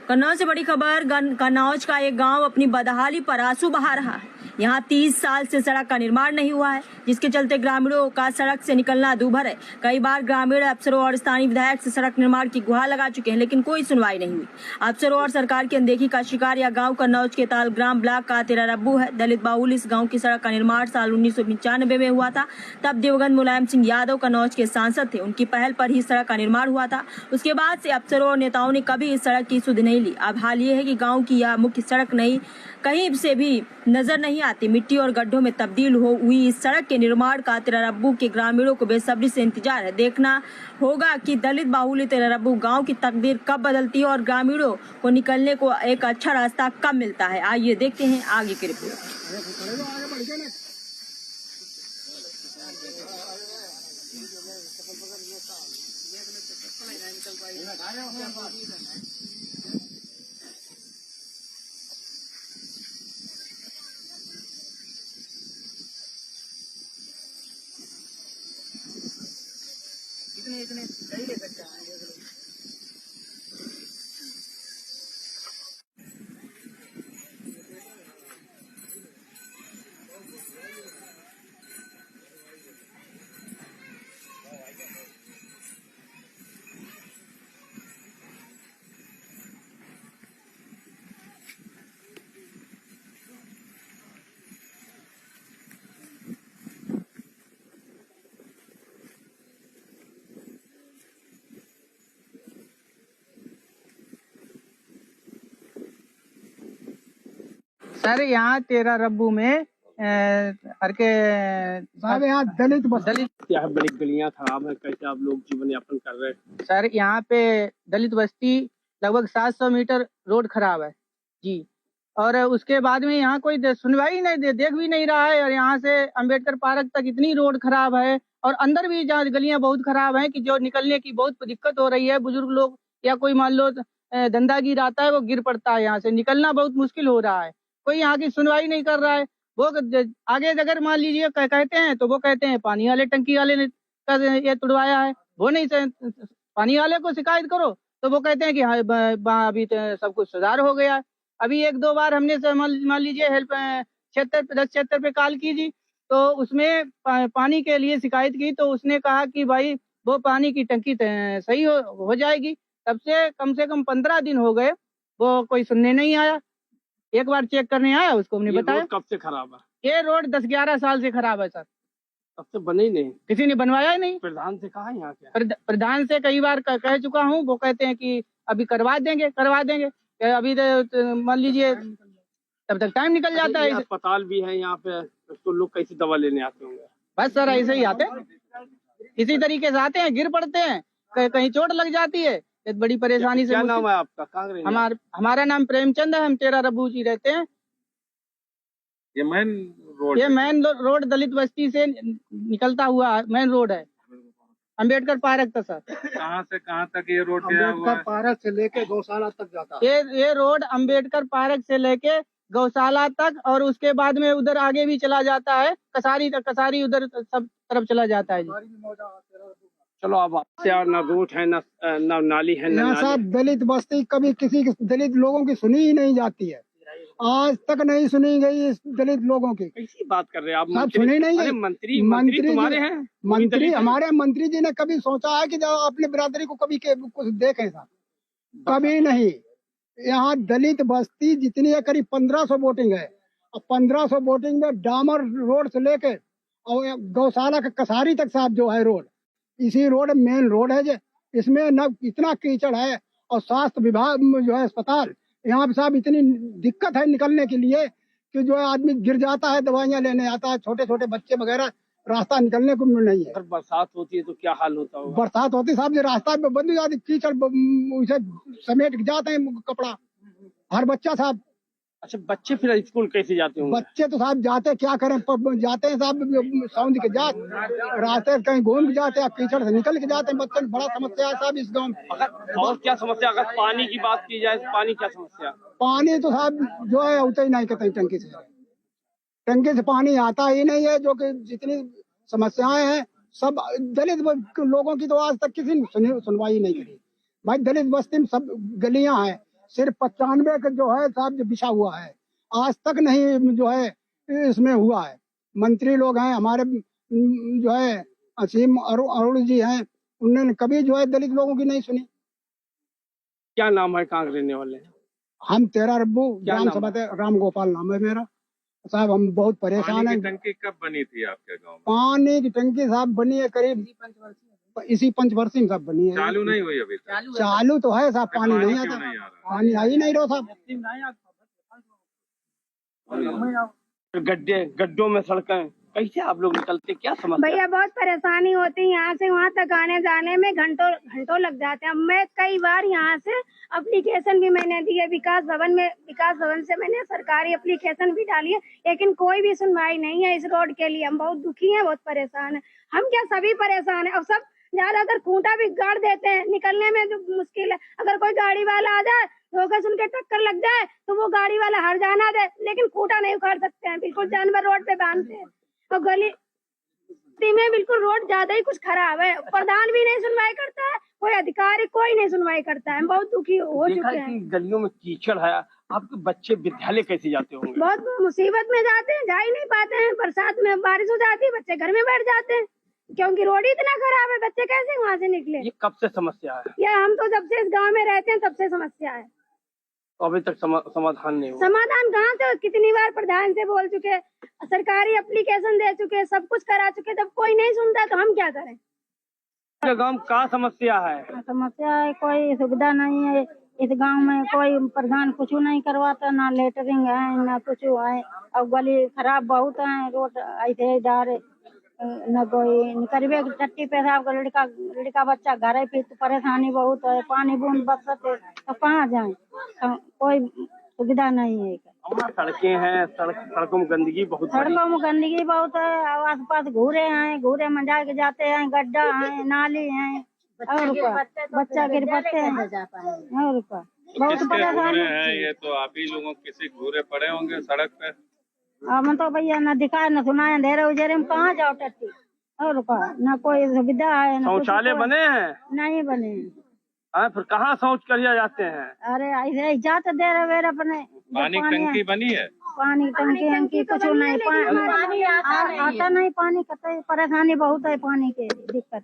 कन्नौज से बड़ी खबर। कन्नौज का एक गांव अपनी बदहाली पर आंसू बहा रहा है। यहां 30 साल से सड़क का निर्माण नहीं हुआ है, जिसके चलते ग्रामीणों का सड़क से निकलना दूभर है। कई बार ग्रामीण अफसरों और स्थानीय विधायक से सड़क निर्माण की गुहार लगा चुके हैं, लेकिन कोई सुनवाई नहीं हुई। अफसरों और सरकार की अनदेखी का शिकार यह गाँव कन्नौज के तालग्राम ब्लॉक का तेरा रब्बू है। दलित बाहुल इस गाँव की सड़क का निर्माण साल 1995 में हुआ था। तब दिवंगत मुलायम सिंह यादव कन्नौज के सांसद थे। उनकी पहल पर ही सड़क का निर्माण हुआ था। उसके बाद से अफसरों और नेताओं ने कभी इस सड़क की सुध नहीं ली। अब हाल ये है कि गांव की यह मुख्य सड़क नहीं कहीं से भी नजर नहीं आती। मिट्टी और गड्ढों में तब्दील हुई इस सड़क के निर्माण का तेरा रब्बू के ग्रामीणों को बेसब्री से इंतजार है। देखना होगा कि दलित बाहुल्य तेरा रब्बू गांव की तकदीर कब बदलती है और ग्रामीणों को निकलने को एक अच्छा रास्ता कब मिलता है। आइए देखते हैं आगे की रिपोर्ट। इतने सही ले सकते हैं। सर यहाँ तेरा रब्बू में हर के साहब यहाँ दलित क्या है, बड़ी गलियां खराब है, कैसे आप लोग जीवन यापन कर रहे हैं? सर यहाँ पे दलित बस्ती लगभग 700 मीटर रोड खराब है जी। और उसके बाद में यहाँ कोई सुनवाई नहीं देख भी नहीं रहा है। और यहाँ से अंबेडकर पार्क तक इतनी रोड खराब है और अंदर भी जहाँ गलियां बहुत खराब हैं कि जो निकलने की बहुत दिक्कत हो रही है। बुजुर्ग लोग या कोई मान लो धंधागीर आता है वो गिर पड़ता है, यहाँ से निकलना बहुत मुश्किल हो रहा है। कोई यहाँ की सुनवाई नहीं कर रहा है। वो आगे अगर मान लीजिए कहते हैं तो वो कहते हैं पानी वाले टंकी वाले ने ये तुड़वाया है। वो नहीं पानी वाले को शिकायत करो तो वो कहते हैं कि हाँ अभी तो सब कुछ सुधार हो गया। अभी 1-2 बार हमने मान लीजिए हेल्प क्षेत्र पे कॉल की जी, तो उसमें पानी के लिए शिकायत की तो उसने कहा कि भाई वो पानी की टंकी सही हो जाएगी। तब से कम 15 दिन हो गए, वो कोई सुनने नहीं आया। एक बार चेक करने आया, उसको हमने बताया। कब से खराब है ये रोड? 10-11 साल से खराब है सर। तब से बने ही नहीं, किसी ने बनवाया ही नहीं। प्रधान से कहा यहाँ क्या? प्रधान से कई बार कह चुका हूँ, वो कहते हैं कि अभी करवा देंगे। अभी मान लीजिए तब तक टाइम निकल जाता है। अस्पताल भी है यहाँ पे, तो लोग कैसे दवा लेने आते होंगे? बस सर ऐसे ही आते हैं, इसी तरीके से आते हैं, गिर पड़ते हैं, कहीं चोट लग जाती है, एक बड़ी परेशानी से। क्या नाम है आपका? हमारा नाम प्रेमचंद है, हम तेरा रब्बू जी रहते हैं। ये मेन रोड दलित बस्ती से निकलता हुआ मेन रोड है, अंबेडकर पार्क तक सर। कहाँ से कहाँ तक ये रोड गया हुआ है? अम्बेडकर पार्क से लेके गौशाला तक जाता है। ये रोड अंबेडकर पार्क से लेके गौशाला तक और उसके बाद में उधर आगे भी चला जाता है, कसारी तक। कसारी उधर सब तरफ चला जाता है जी। चलो अब न रूट है न नाली है। यहाँ साहब दलित बस्ती कभी किसी दलित लोगों की सुनी ही नहीं जाती है, आज तक नहीं सुनी गई इस दलित लोगों की। कैसी बात कर रहे हैं आप? सुनी नहीं है। मंत्री तुम्हारे हैं? मंत्री हमारे मंत्री जी ने कभी सोचा है कि जब अपने बिरादरी को कभी कुछ देखें साहब? कभी नहीं। यहाँ दलित बस्ती जितनी है करीब 1500 वोटिंग है और 1500 वोटिंग में डामर रोड से लेके और गौशाला का कसारी तक साहब जो है रोड, इसी रोड मेन रोड है जो, इसमें न इतना कीचड़ है और स्वास्थ्य विभाग जो है अस्पताल यहाँ पे साहब इतनी दिक्कत है निकलने के लिए कि जो है आदमी गिर जाता है, दवाइयाँ लेने आता है, छोटे छोटे बच्चे वगैरह, रास्ता निकलने को नहीं है। अगर बरसात होती है तो क्या हाल होता होगा? बरसात होती साहब, रास्ता में बंद हो जाती, कीचड़ उसे समेट जाते हैं कपड़ा हर बच्चा साहब। अच्छा, बच्चे फिर स्कूल कैसे जाते होंगे? बच्चे तो साहब जाते क्या करें, जाते हैं साहब सौंद के जाते, रास्ते कहीं घूम के जाते हैं, कीचड़ से निकल के जाते हैं। बच्चे बड़ा समस्या है साहब इस गाँव में। और क्या समस्या? अगर पानी की बात की जाए, पानी क्या समस्या? पानी तो साहब जो है उतना ही नहीं कहते, टंकी से पानी आता ही नहीं है। जो कि जितनी समस्याएं हैं सब दलित लोगों की तो आज तक किसी ने सुनवाई नहीं करी। भाई दलित बस्ती में सब गलियां हैं, सिर्फ 95 का जो है साहब जो बिछा हुआ है, आज तक नहीं जो है इसमें हुआ है। मंत्री लोग हैं हमारे जो है असीम अरुण जी हैं, उन्होंने कभी जो है दलित लोगों की नहीं सुनी। क्या नाम है, कहाँ के रहने वाले हैं? हम 13 रब्बू क्या ग्राम नाम सभा राम गोपाल नाम है मेरा साहब। हम बहुत परेशान हैं। टंकी कब बनी थी आपके गांव में? पानी की टंकी साहब बनी है करीब इसी पंचवर्षीय में साहब बनी है। चालू नहीं हुई अभी तक? चालू तो है साहब, पानी नहीं क्यों आता, नहीं आ रहा? पानी आ ही नहीं रहा साहब। गड्ढों में सड़कें, कैसे आप लोग निकलते, क्या समस्या? भैया बहुत परेशानी होती है, यहाँ से वहाँ तक आने जाने में घंटों लग जाते हैं। मैं कई बार यहाँ से एप्लीकेशन भी मैंने दी है, विकास भवन से मैंने सरकारी एप्लीकेशन भी डाली है, लेकिन कोई भी सुनवाई नहीं है इस रोड के लिए। हम बहुत दुखी हैं, बहुत परेशान हैं। हम क्या सभी परेशान हैं। और सब ज्यादातर खूंटा भी गाड़ देते हैं, निकलने में जो मुश्किल है। अगर कोई गाड़ी वाला आ जाए, धोखे सुन के टक्कर लग जाए तो वो गाड़ी वाला हर जाना दे, लेकिन खूंटा नहीं उखाड़ सकते हैं। बिल्कुल जानवर रोड पे बांधते हैं। और गली में बिल्कुल रोड ज्यादा ही कुछ खराब है। प्रधान भी नहीं सुनवाई करता है, कोई अधिकारी कोई नहीं सुनवाई करता है। हम बहुत दुखी हो चुके हैं। गलियों में कीचड़ है, आपके बच्चे विद्यालय कैसे जाते होंगे? बहुत मुसीबत में जाते हैं, जा ही नहीं पाते हैं। बरसात में बारिश हो जाती है, बच्चे घर में बैठ जाते हैं क्योंकि रोड ही इतना खराब है। बच्चे कैसे वहाँ से निकले? ये कब से समस्या है? या हम तो जब से इस गाँव में रहते हैं तब से समस्या है। तो अभी तक समाधान नहीं हुआ। समाधान कहाँ से? कितनी बार प्रधान से बोल चुके, सरकारी एप्लीकेशन दे चुके, सब कुछ करा चुके, जब कोई नहीं सुनता तो हम क्या करें? गांव में क्या समस्या है? समस्या है, कोई सुविधा नहीं है इस गांव में। कोई प्रधान कुछ नहीं करवाता, ना लेटरिंग है ना कुछ है। अब गली खराब बहुत है, रोड ऐसे डारे न कोई निकलवे टट्टी पेशाब का लड़का बच्चा घर है, फिर तो परेशानी बहुत है। पानी बूंद बरसत है तो कहाँ जाए, तो कोई सुविधा नहीं है। सड़कें हैं, सड़कों में गंदगी बहुत है। आस पास घूरे हैं, घूरे में जाके जाते हैं, गड्ढा है, नाली है और बच्चा गिर पड़ते हैं और बहुत परेशानी है। ये तो आप ही लोगों किसी घूरे पड़े होंगे सड़क पे। हम तो भैया न दिखाए न सुनाए, अंधेरे उजेरे में कहाँ जाओ टट्टी और न कोई सुविधा है। शौचालय बने हैं? नहीं बने। फिर कहाँ शौच करिया जाते हैं? अरे ऐसे जाते देर वेर अपने। पानी टंकी बनी है? पानी टंकी कुछ नहीं, पानी आता नहीं, पानी का परेशानी बहुत है, पानी के दिक्कत।